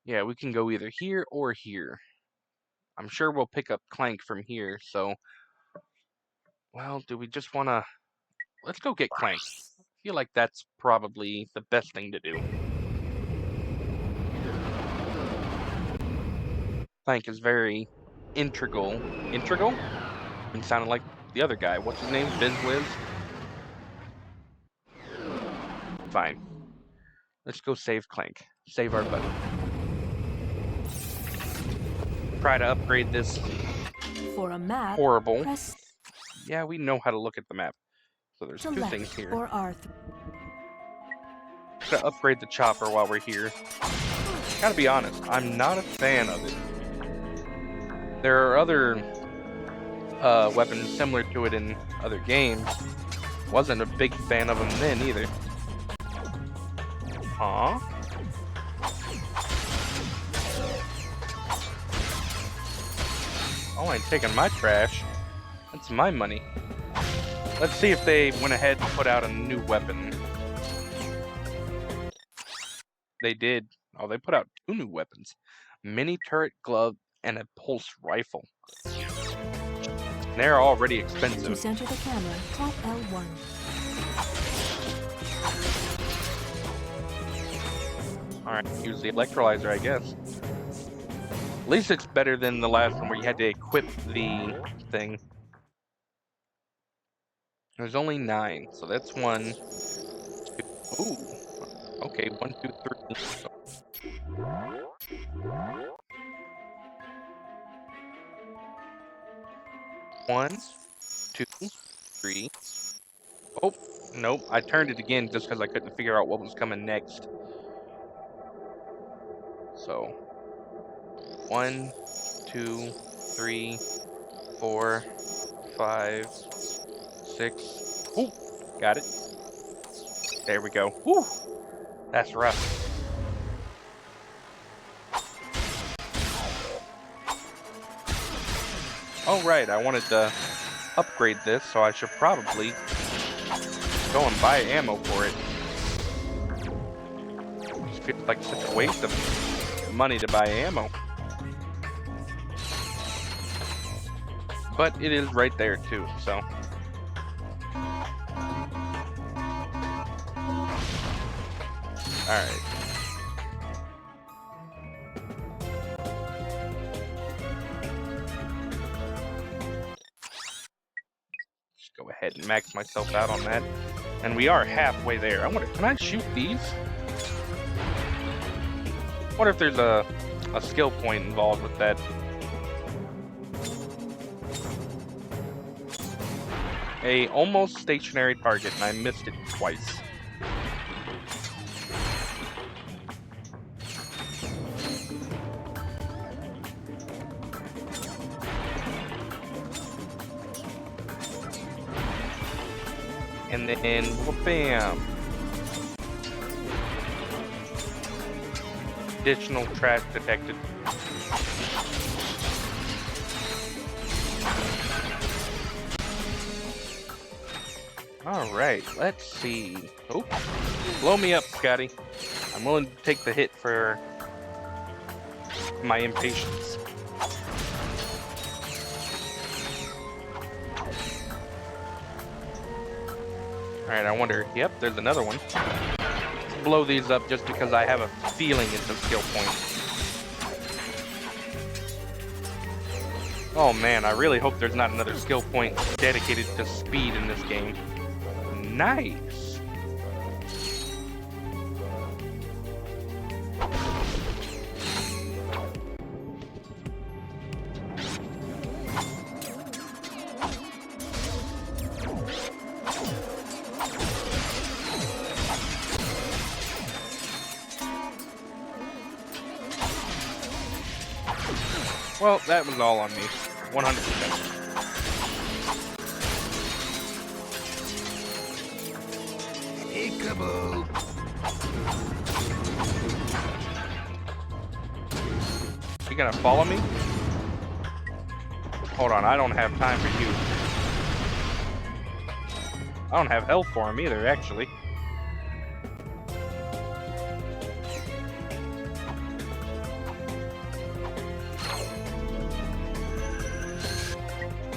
Yeah, we can go either here or here. I'm sure we'll pick up Clank from here, so... Well, do we just want to... Let's go get Clank. I feel like that's probably the best thing to do. Clank is very integral. Integral? It sounded like the other guy. What's his name? BizWiz? Fine. Let's go save Clank. Save our buddy. Try to upgrade this. For a map, horrible. press Yeah, we know how to look at the map. So there's two select things here. or R3. Gotta upgrade the chopper while we're here. Gotta be honest, I'm not a fan of it. There are other weapons similar to it in other games. Wasn't a big fan of them then either. Huh? Oh, I ain't taking my trash. That's my money. Let's see if they went ahead and put out a new weapon. They did. Oh, they put out 2 new weapons. Mini turret glove and a pulse rifle. They're already expensive. To center the camera, tap L1. Alright, use the electrolyzer, I guess. At least it's better than the last one where you had to equip the thing. There's only 9, so that's 1, 2, ooh. Okay, 1, 2, 3. 1, 2, 3. Oh, nope. I turned it again just because I couldn't figure out what was coming next. So, 1, 2, 3, 4, 5, 6. Ooh, got it. There we go. Woo! That's rough. Oh, right. I wanted to upgrade this, so I should probably go and buy ammo for it. Just feels like such a waste of money to buy ammo. But it is right there, too, so... Alright. Just go ahead and max myself out on that. And we are halfway there. I wonder, can I shoot these? I wonder if there's a skill point involved with that. A almost stationary target, and I missed it twice. And then, bam! Additional trash detected. Alright, let's see. Oh, blow me up, Scotty. I'm willing to take the hit for my impatience. Alright, I wonder. Yep, there's another one. Let's blow these up just because I have a feeling it's a skill point. Oh man, I really hope there's not another skill point dedicated to speed in this game. Nice! Well, that was all on me. 100%. Peekaboo. You gonna follow me? Hold on, I don't have time for you. I don't have health for him either, actually.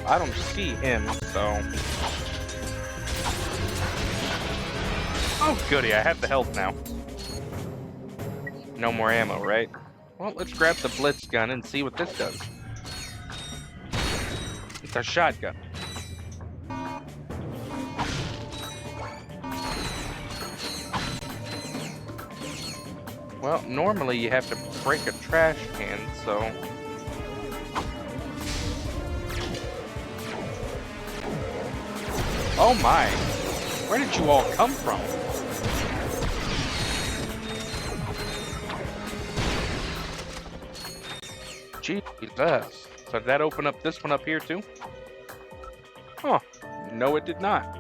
I don't see him, so... Oh, goody, I have the health now. No more ammo, right? Well, let's grab the blitz gun and see what this does. It's a shotgun. Well, normally you have to break a trash can, so... Oh my! Where did you all come from? Jesus. So did that open up this one up here too? Huh. No, it did not.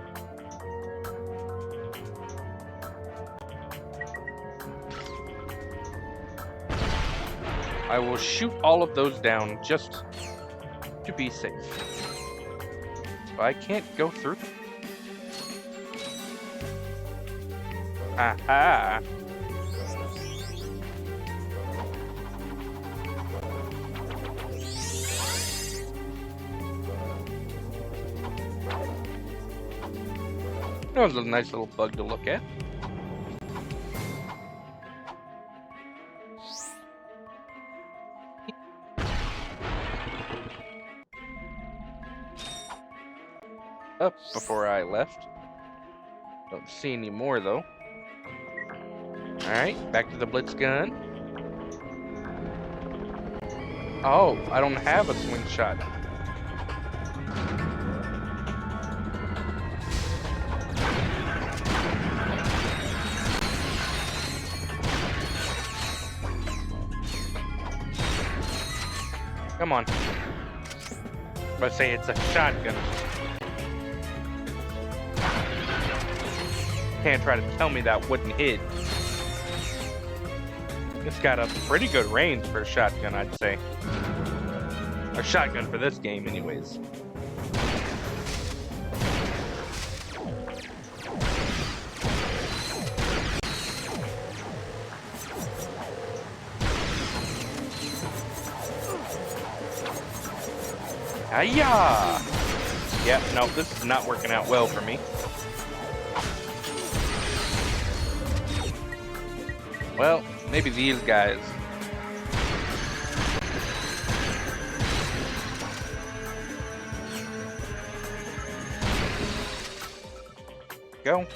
I will shoot all of those down just to be safe. So I can't go through. Aha! That was a nice little bug to look at. Up before I left. Don't see any more though. Alright, back to the blitz gun. Oh, I don't have a swing shot. Come on. I say it's a shotgun. Can't try to tell me that wouldn't hit. It's got a pretty good range for a shotgun, I'd say. A shotgun for this game, anyways. Hiya! Yep, no, this is not working out well for me. Well, maybe these guys. Go. I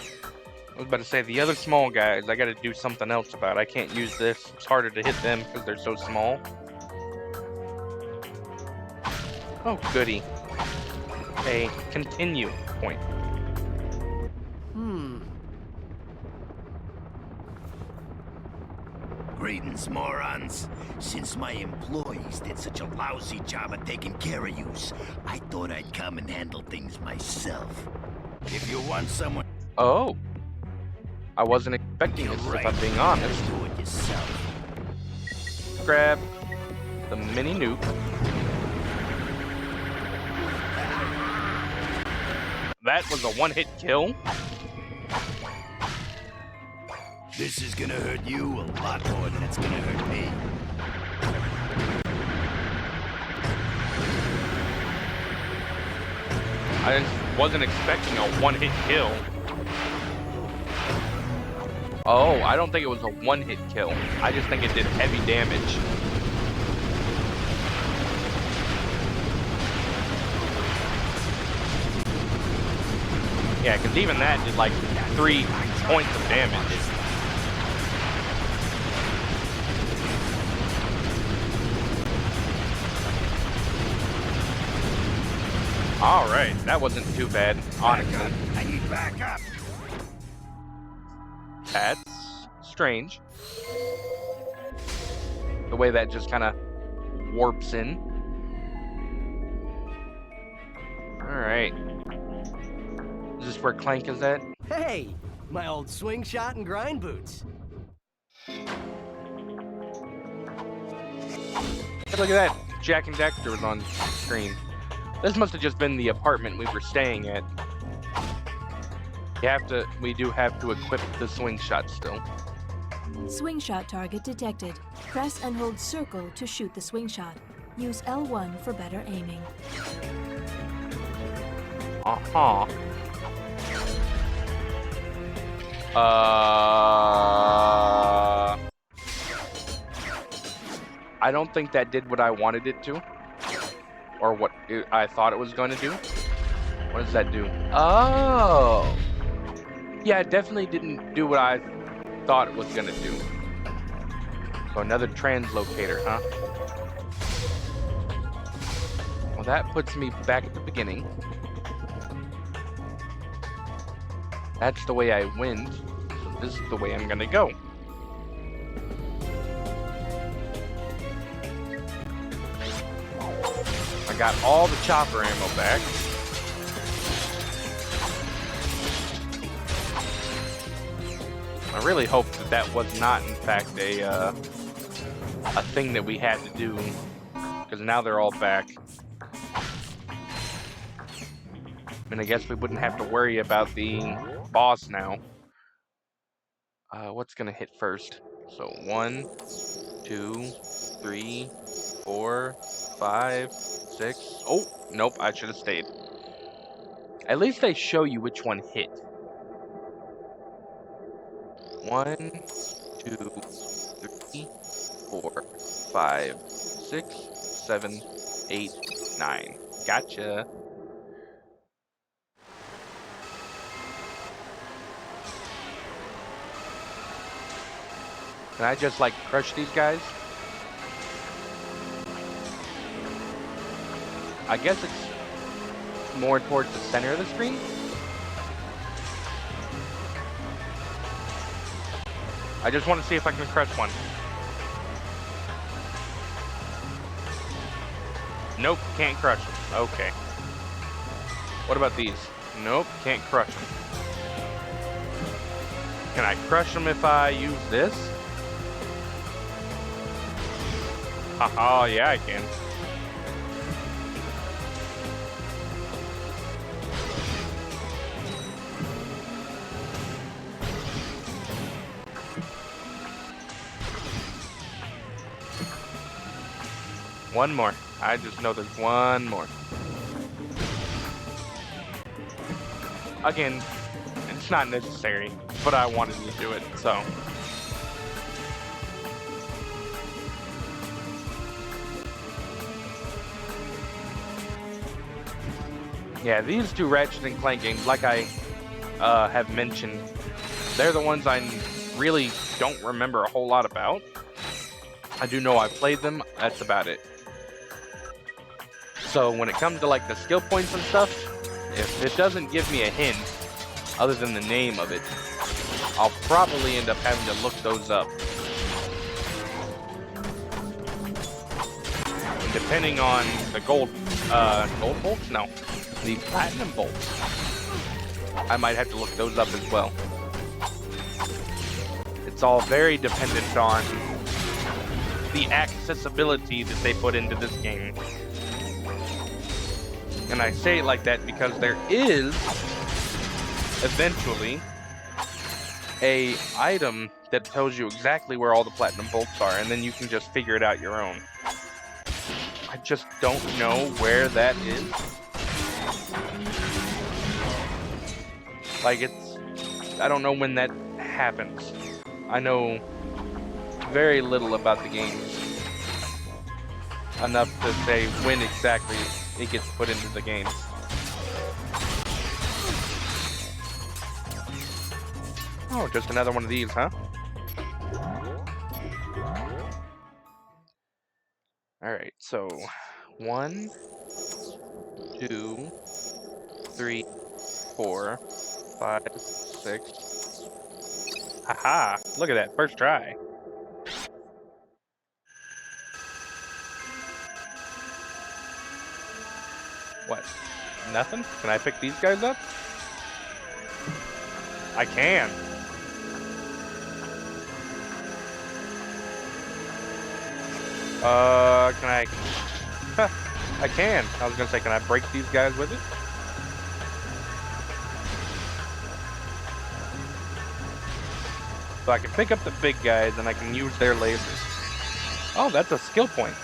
was about to say, the other small guys, I gotta do something else about. I can't use this. It's harder to hit them because they're so small. Oh, goody. A continue point. Greetings, morons. Since my employees did such a lousy job of taking care of yous, I thought I'd come and handle things myself. If you want someone... Oh. I wasn't expecting this, if I'm being honest. Do it yourself. Grab the mini nuke. That was a one-hit kill. This is gonna hurt you a lot more than it's gonna hurt me. I just wasn't expecting a one-hit kill. Oh, I don't think it was a one-hit kill. I just think it did heavy damage. Yeah, because even that did like 3 points of damage. Alright, that wasn't too bad, honestly. I need backup. That's strange. The way that just kind of warps in. Alright. Is this where Clank is at? Hey, my old swing shot and grind boots. Look at that. Jack and Dexter was on screen. This must have just been the apartment we were staying at. We do have to equip the swing shot still. Swing shot target detected. Press and hold circle to shoot the swing shot. Use L1 for better aiming. Uh-huh. I don't think that did what I wanted it to. Or what I thought it was going to do. What does that do? Oh! Yeah, it definitely didn't do what I thought it was going to do. So another translocator, huh? Well, that puts me back at the beginning. That's the way I went. So this is the way I'm going to go. I got all the chopper ammo back. I really hope that that was not, in fact, a thing that we had to do, because now they're all back. And I guess we wouldn't have to worry about the boss now. What's gonna hit first? So 1, 2, 3, 4, 5, 6. Oh, nope, I should have stayed. At least they show you which one hit. 1, 2, 3, 4, 5, 6, 7, 8, 9. Gotcha. Can I just like crush these guys? I guess it's more towards the center of the screen. I just want to see if I can crush one. Nope, can't crush them. Okay. What about these? Nope, can't crush them. Can I crush them if I use this? Haha, yeah, I can. One more. I just know there's one more. Again, it's not necessary, but I wanted to do it, so. Yeah, these two Ratchet and Clank games, like I have mentioned, they're the ones I really don't remember a whole lot about. I do know I played them, that's about it. So when it comes to like the skill points and stuff, if it doesn't give me a hint, other than the name of it, I'll probably end up having to look those up. And depending on the gold bolts? No. The platinum bolts. I might have to look those up as well. It's all very dependent on the accessibility that they put into this game. And I say it like that because there is eventually a item that tells you exactly where all the platinum bolts are, and then you can just figure it out your own. I just don't know where that is. Like, I don't know when that happens. I know very little about the games. Enough to say when exactly it gets put into the games. Oh, just another one of these, huh? Alright, so 1, 2, 3, 4, 5, 6. Haha! Look at that, first try. What? Nothing? Can I pick these guys up? I can. Can I? I can. I was gonna say, can I break these guys with it? So I can pick up the big guys and I can use their lasers. Oh, that's a skill point.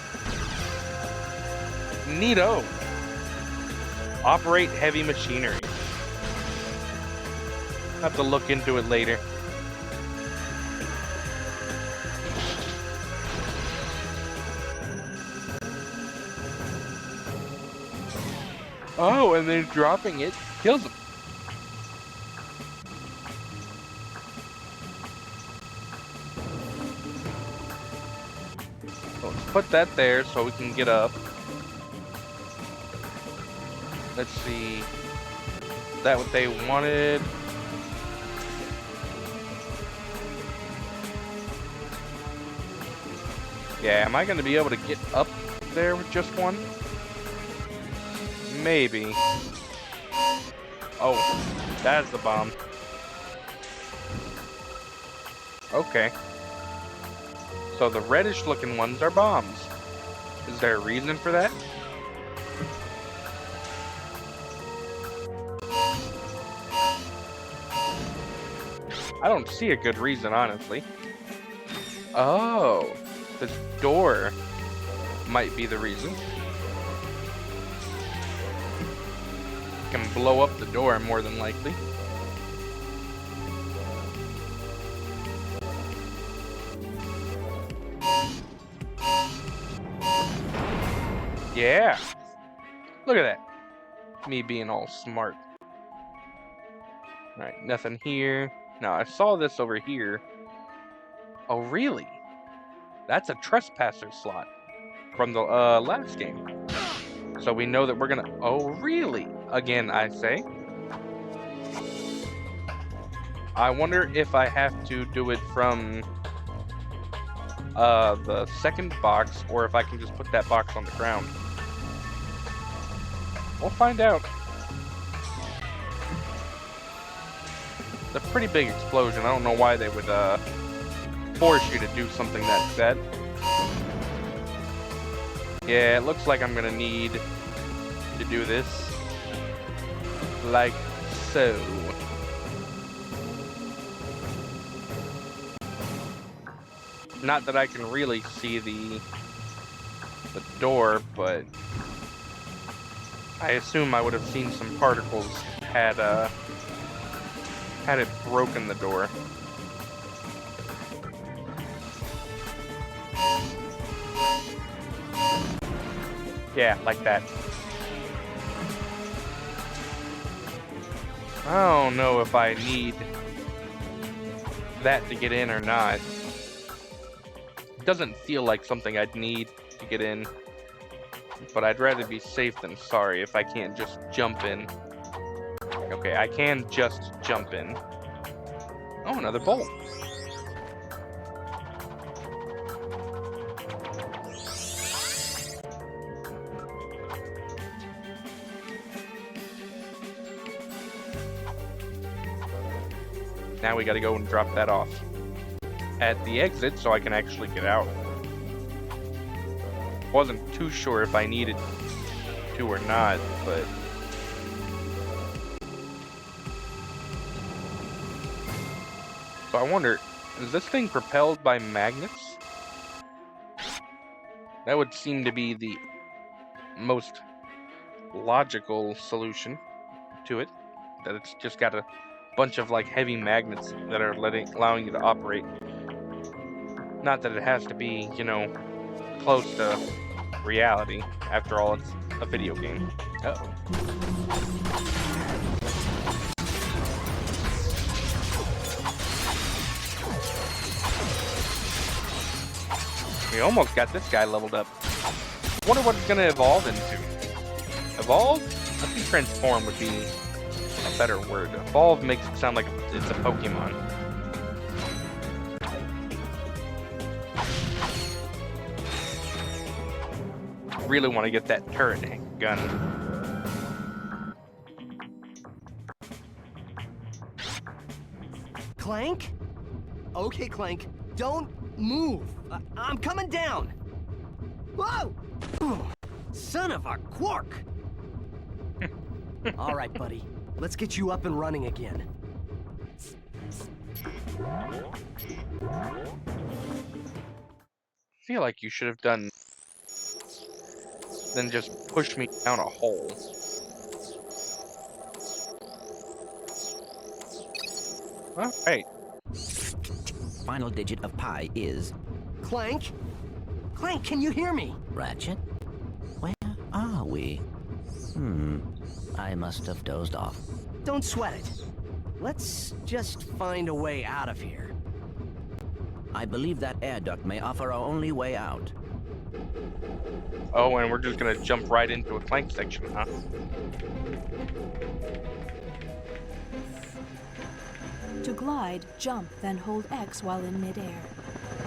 Neato. Operate heavy machinery. Have to look into it later. Oh, and then dropping it kills him. So let's put that there so we can get up. Let's see. Is that what they wanted? Yeah, am I going to be able to get up there with just one? Maybe. Oh, that's the bomb. Okay. So the reddish looking ones are bombs. Is there a reason for that? I don't see a good reason, honestly. Oh, this door might be the reason. Can blow up the door more than likely. Yeah. Look at that. Me being all smart. Alright, nothing here. Now, I saw this over here. Oh, really? That's a trespasser slot from the last game. So we know that we're gonna... Oh, really? Again, I say. I wonder if I have to do it from the second box, or if I can just put that box on the ground. We'll find out. It's a pretty big explosion. I don't know why they would force you to do something that bad. Yeah, it looks like I'm gonna need to do this like so. Not that I can really see the door, but I assume I would have seen some particles had it broken the door. Yeah, like that. I don't know if I need that to get in or not. It doesn't feel like something I'd need to get in, but I'd rather be safe than sorry if I can't just jump in. Okay, I can just jump in. Oh, another bolt. Now we gotta go and drop that off at the exit so I can actually get out. Wasn't too sure if I needed to or not, but so I wonder, is this thing propelled by magnets? That would seem to be the most logical solution to it. That it's just got a bunch of like heavy magnets that are allowing you to operate. Not that it has to be, you know, close to reality. After all, it's a video game. Uh-oh. We almost got this guy leveled up. Wonder what it's gonna evolve into. Evolve? I think transform would be a better word. Evolve makes it sound like it's a Pokemon. Really want to get that turret gun. Clank? Okay, Clank. Don't move. I'm coming down. Whoa! Son of a quark! All right, buddy. Let's get you up and running again. Feel like you should have done than just push me down a hole. Alright. Final digit of pi is Clank? Clank, can you hear me? Ratchet. Where are we? I must have dozed off. Don't sweat it. Let's just find a way out of here. I believe that air duct may offer our only way out. Oh, and we're just gonna jump right into a Clank section, huh? To glide, jump, then hold X while in midair.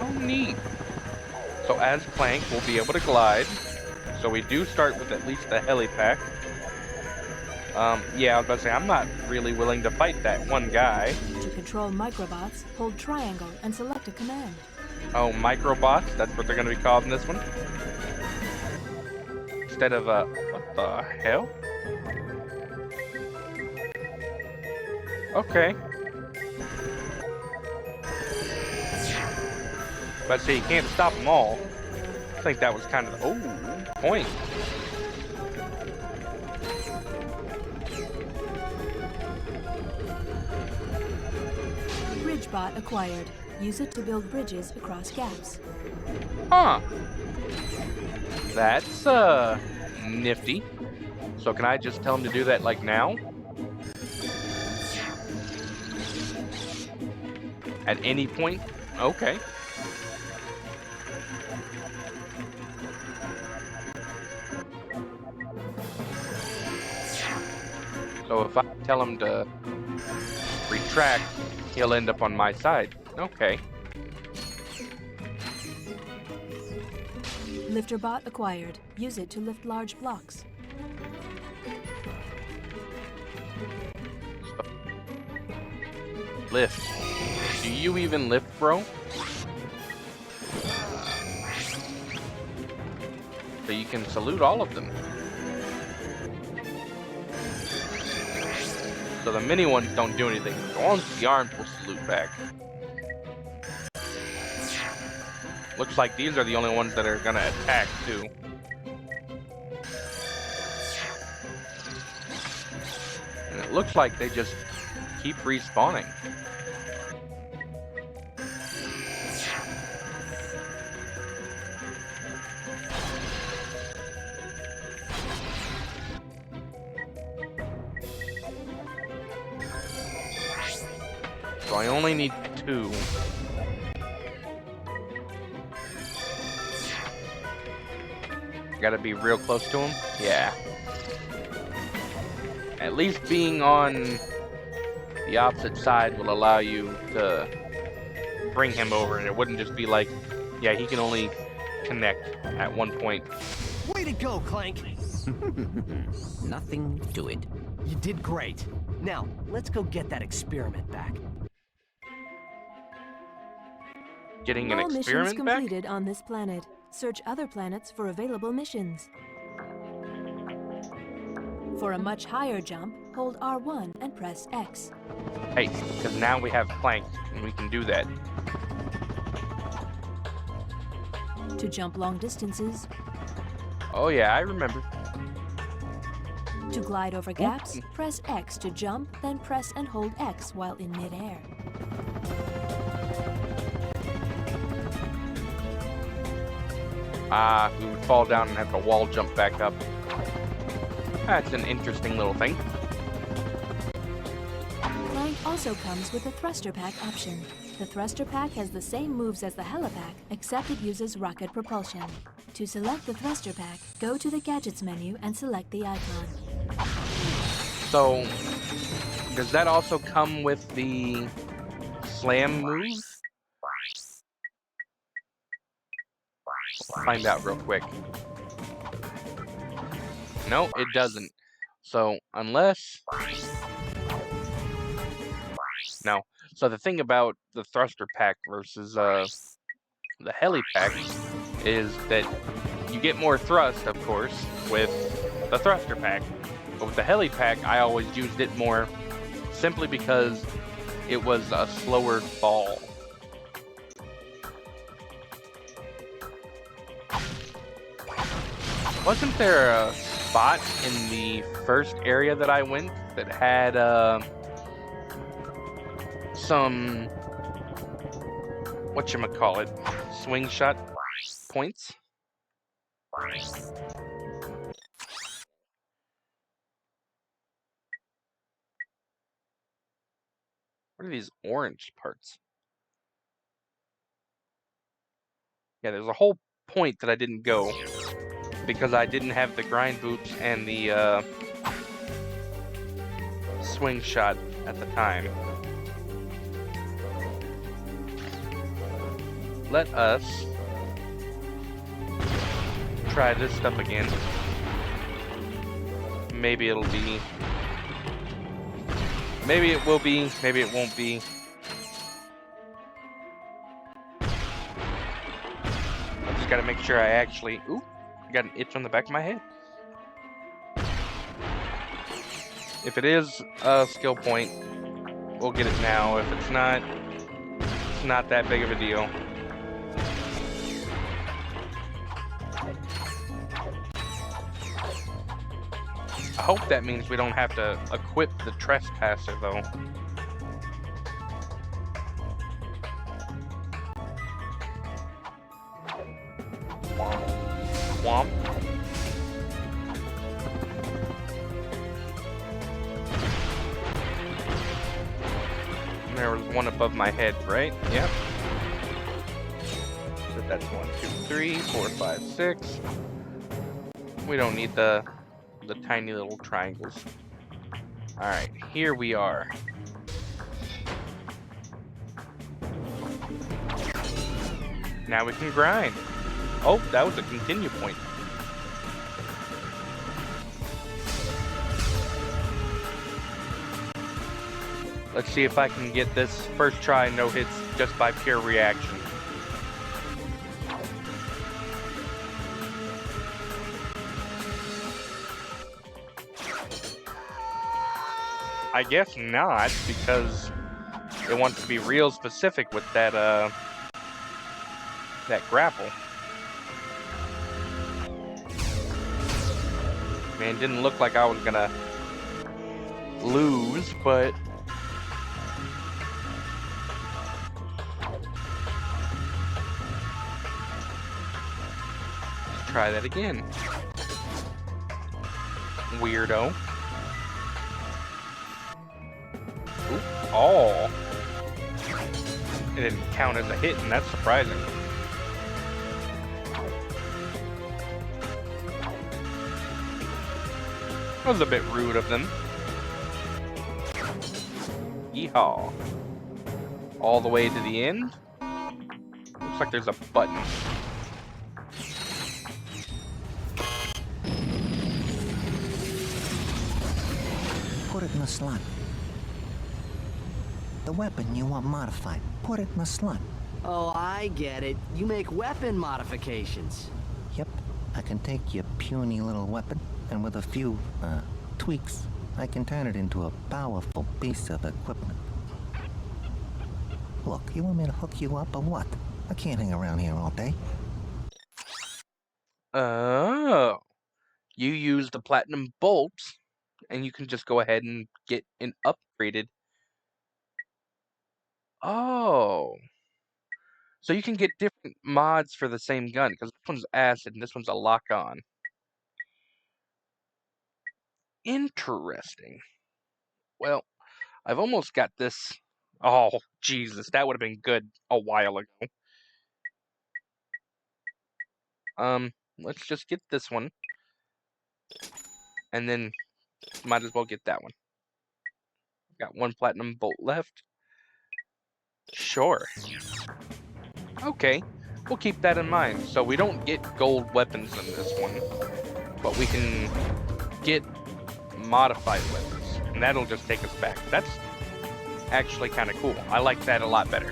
Oh, neat. So as Clank, we'll be able to glide. So we do start with at least the helipad. Yeah, I was about to say, I'm not really willing to fight that one guy. To control microbots, hold triangle and select a command. Oh, microbots, that's what they're gonna be called in this one. Instead of, what the hell? Okay. But see, you can't stop them all. I think that was kind of, oh, point. Bridgebot acquired. Use it to build bridges across gaps. Huh. That's, nifty. So can I just tell him to do that, like, now? At any point? Okay. So if I tell him to retract, he'll end up on my side. Okay. Lifterbot acquired. Use it to lift large blocks. Lift. Do you even lift, bro? So you can salute all of them. So the mini ones don't do anything. The ones with the arms will salute back. Looks like these are the only ones that are gonna attack too. And it looks like they just keep respawning. So I only need 2. Gotta be real close to him? Yeah. At least being on the opposite side will allow you to bring him over, and it wouldn't just be like, yeah, he can only connect at one point. Way to go, Clank! Nothing to it. You did great. Now, let's go get that experiment back. Getting an All missions experiment back? completed on this planet. Search other planets for available missions. For a much higher jump, hold R1 and press X. Hey, because now we have Clank, and we can do that. To jump long distances, Oh yeah, I remember. to glide over gaps, press X to jump, then press and hold X while in midair. We would fall down and have to wall jump back up. That's an interesting little thing. Clank also comes with a thruster pack option. The thruster pack has the same moves as the helipack, except it uses rocket propulsion. To select the thruster pack, go to the Gadgets menu and select the icon. So, does that also come with the slam move? We'll find out real quick. No, it doesn't. So, unless... No. So the thing about the thruster pack versus the heli pack is that you get more thrust, of course, with the thruster pack. But with the heli pack, I always used it more simply because it was a slower fall. Wasn't there a spot in the first area that I went that had some whatchamacallit, swing shot points. What are these orange parts? Yeah, there's a whole point that I didn't go because I didn't have the grind boots and the swing shot at the time. Let us try this stuff again. Maybe it'll be. Maybe it will be. Maybe it won't be. I just gotta make sure I actually. Ooh, I got an itch on the back of my head. If it is a skill point, we'll get it now. If it's not that big of a deal. I hope that means we don't have to equip the trespasser, though. Womp. And there was one above my head, right? Yep. So that's 1, 2, 3, 4, 5, 6. We don't need the tiny little triangles. Alright, here we are. Now we can grind. Oh, that was a continue point. Let's see if I can get this first try no hits just by pure reaction. I guess not, because it wants to be real specific with that that grapple. Man, it didn't look like I was gonna lose, but let's try that again. Weirdo. Oop. Oh. It didn't count as a hit, and that's surprising. That was a bit rude of them. Yeehaw. All the way to the end. Looks like there's a button. Put it in the slot. The weapon you want modified. Put it in the slot. Oh, I get it. You make weapon modifications. Yep, I can take your puny little weapon, and with a few, tweaks, I can turn it into a powerful piece of equipment. Look, you want me to hook you up or what? I can't hang around here all day. Oh. You use the platinum bolts, and you can just go ahead and get an upgraded. Oh. So you can get different mods for the same gun, because this one's acid and this one's a lock-on. Interesting. Well, I've almost got this. Oh, Jesus, that would have been good a while ago. Let's just get this one. And then might as well get that one. Got one platinum bolt left. Sure. Okay, we'll keep that in mind. So we don't get gold weapons in this one, but we can get modified weapons, and that'll just take us back. That's actually kind of cool. I like that a lot better.